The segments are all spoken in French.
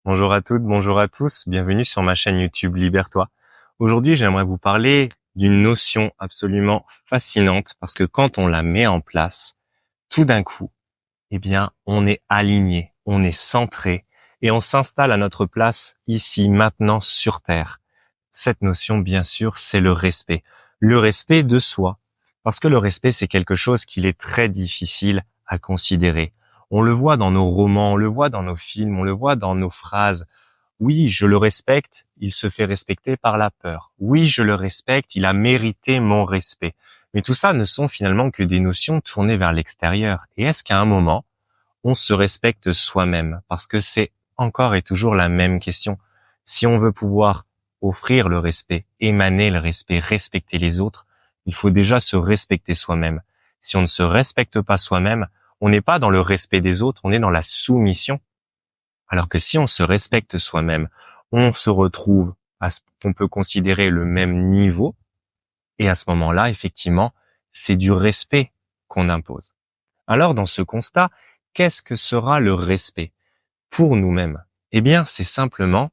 Bonjour à toutes, bonjour à tous, bienvenue sur ma chaîne YouTube Libère-toi. Aujourd'hui, j'aimerais vous parler d'une notion absolument fascinante parce que quand on la met en place, tout d'un coup, on est aligné, on est centré et on s'installe à notre place ici, maintenant, sur Terre. Cette notion, bien sûr, c'est le respect. Le respect de soi. Parce que le respect, c'est quelque chose qu'il est très difficile à considérer. On le voit dans nos romans, on le voit dans nos films, on le voit dans nos phrases. Oui, je le respecte, il se fait respecter par la peur. Oui, je le respecte, il a mérité mon respect. Mais tout ça ne sont finalement que des notions tournées vers l'extérieur. Et est-ce qu'à un moment, on se respecte soi-même? Parce que c'est encore et toujours la même question. Si on veut pouvoir offrir le respect, émaner le respect, respecter les autres, il faut déjà se respecter soi-même. Si on ne se respecte pas soi-même, on n'est pas dans le respect des autres, on est dans la soumission. Alors que si on se respecte soi-même, on se retrouve à ce qu'on peut considérer le même niveau, et à ce moment-là, effectivement, c'est du respect qu'on impose. Alors, dans ce constat, qu'est-ce que sera le respect pour nous-mêmes? C'est simplement,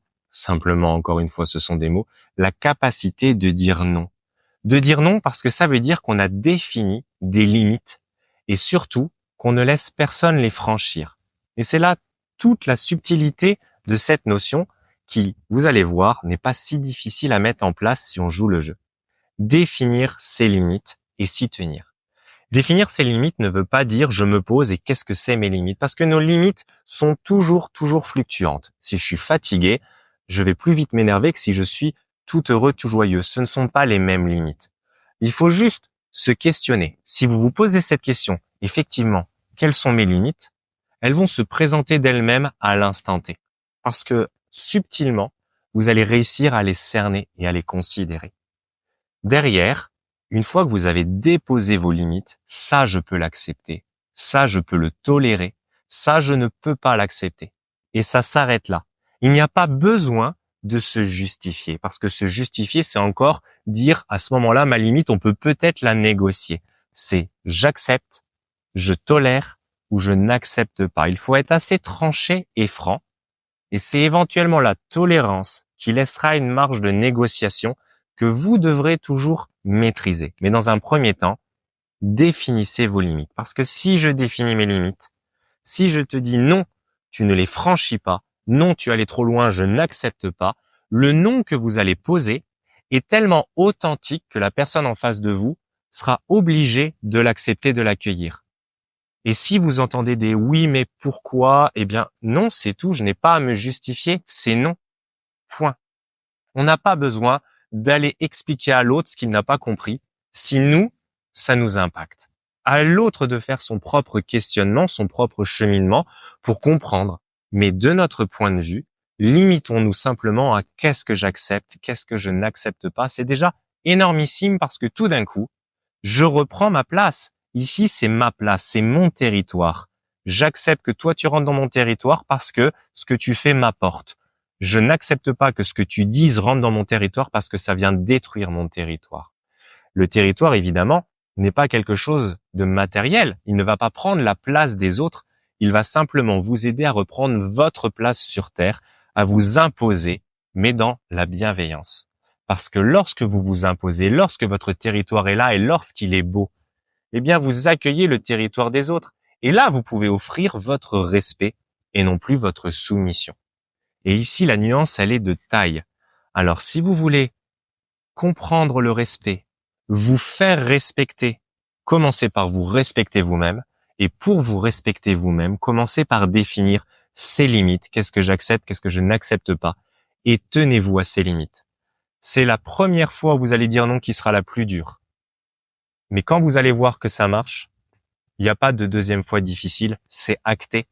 encore une fois, ce sont des mots, la capacité de dire non. De dire non parce que ça veut dire qu'on a défini des limites et surtout qu'on ne laisse personne les franchir. Et c'est là toute la subtilité de cette notion qui, vous allez voir, n'est pas si difficile à mettre en place si on joue le jeu. Définir ses limites et s'y tenir. Définir ses limites ne veut pas dire je me pose et qu'est-ce que c'est mes limites, parce que nos limites sont toujours fluctuantes. Si je suis fatigué, je vais plus vite m'énerver que si je suis tout heureux, tout joyeux. Ce ne sont pas les mêmes limites. Il faut juste se questionner. Si vous vous posez cette question, effectivement, quelles sont mes limites? Elles vont se présenter d'elles-mêmes à l'instant T. Parce que subtilement, vous allez réussir à les cerner et à les considérer. Derrière, une fois que vous avez déposé vos limites, ça je peux l'accepter, ça je peux le tolérer, ça je ne peux pas l'accepter. Et ça s'arrête là. Il n'y a pas besoin de se justifier, parce que se justifier, c'est encore dire à ce moment-là, ma limite, on peut peut-être la négocier. C'est j'accepte, je tolère ou je n'accepte pas. Il faut être assez tranché et franc, et c'est éventuellement la tolérance qui laissera une marge de négociation que vous devrez toujours maîtriser. Mais dans un premier temps, définissez vos limites. Parce que si je définis mes limites, si je te dis non, tu ne les franchis pas, non, tu es allé trop loin, je n'accepte pas, le non que vous allez poser est tellement authentique que la personne en face de vous sera obligée de l'accepter, de l'accueillir. Et si vous entendez des oui, mais pourquoi? Non, c'est tout, je n'ai pas à me justifier, c'est non. Point. On n'a pas besoin d'aller expliquer à l'autre ce qu'il n'a pas compris si nous, ça nous impacte. À l'autre de faire son propre questionnement, son propre cheminement pour comprendre. Mais de notre point de vue, limitons-nous simplement à qu'est-ce que j'accepte, qu'est-ce que je n'accepte pas. C'est déjà énormissime parce que tout d'un coup, je reprends ma place. Ici, c'est ma place, c'est mon territoire. J'accepte que toi, tu rentres dans mon territoire parce que ce que tu fais m'apporte. Je n'accepte pas que ce que tu dises rentre dans mon territoire parce que ça vient détruire mon territoire. Le territoire, évidemment, n'est pas quelque chose de matériel. Il ne va pas prendre la place des autres. Il va simplement vous aider à reprendre votre place sur Terre, à vous imposer, mais dans la bienveillance. Parce que lorsque vous vous imposez, lorsque votre territoire est là et lorsqu'il est beau, vous accueillez le territoire des autres. Et là, vous pouvez offrir votre respect et non plus votre soumission. Et ici, la nuance, elle est de taille. Alors, si vous voulez comprendre le respect, vous faire respecter, commencez par vous respecter vous-même. Et pour vous respecter vous-même, commencez par définir ses limites. Qu'est-ce que j'accepte, qu'est-ce que je n'accepte pas? Et tenez-vous à ces limites. C'est la première fois où vous allez dire non qui sera la plus dure. Mais quand vous allez voir que ça marche, il n'y a pas de deuxième fois difficile, c'est acté.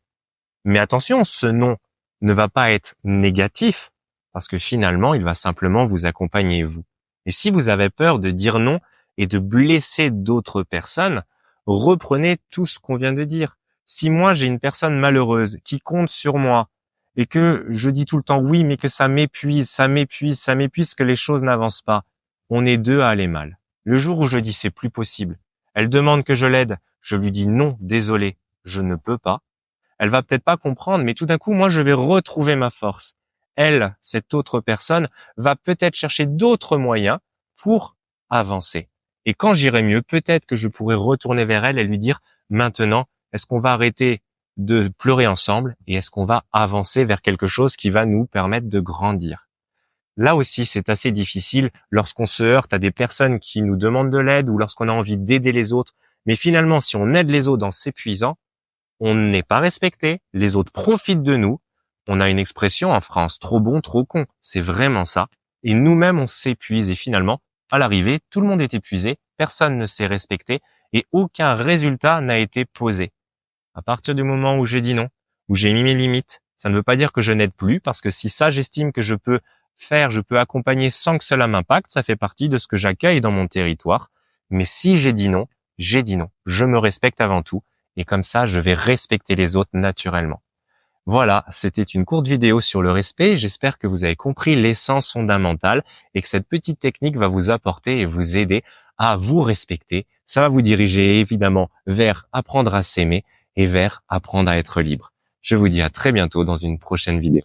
Mais attention, ce non ne va pas être négatif, parce que finalement, il va simplement vous accompagner vous. Et si vous avez peur de dire non et de blesser d'autres personnes, reprenez tout ce qu'on vient de dire. Si moi, j'ai une personne malheureuse qui compte sur moi et que je dis tout le temps oui, mais que ça m'épuise, que les choses n'avancent pas, on est deux à aller mal. Le jour où je dis c'est plus possible, elle demande que je l'aide, je lui dis non, désolé, je ne peux pas. Elle va peut-être pas comprendre, mais tout d'un coup, moi, je vais retrouver ma force. Elle, cette autre personne, va peut-être chercher d'autres moyens pour avancer. Et quand j'irai mieux, peut-être que je pourrai retourner vers elle et lui dire, maintenant, est-ce qu'on va arrêter de pleurer ensemble et est-ce qu'on va avancer vers quelque chose qui va nous permettre de grandir? Là aussi, c'est assez difficile lorsqu'on se heurte à des personnes qui nous demandent de l'aide ou lorsqu'on a envie d'aider les autres. Mais finalement, si on aide les autres en s'épuisant, on n'est pas respecté, les autres profitent de nous. On a une expression en France, trop bon, trop con. C'est vraiment ça. Et nous-mêmes, on s'épuise et finalement, à l'arrivée, tout le monde est épuisé, personne ne s'est respecté et aucun résultat n'a été posé. À partir du moment où j'ai dit non, où j'ai mis mes limites, ça ne veut pas dire que je n'aide plus parce que si ça, j'estime que je peux faire, je peux accompagner sans que cela m'impacte, ça fait partie de ce que j'accueille dans mon territoire. Mais si j'ai dit non, j'ai dit non. Je me respecte avant tout et comme ça, je vais respecter les autres naturellement. Voilà, c'était une courte vidéo sur le respect. J'espère que vous avez compris l'essence fondamentale et que cette petite technique va vous apporter et vous aider à vous respecter. Ça va vous diriger évidemment vers apprendre à s'aimer et vers apprendre à être libre. Je vous dis à très bientôt dans une prochaine vidéo.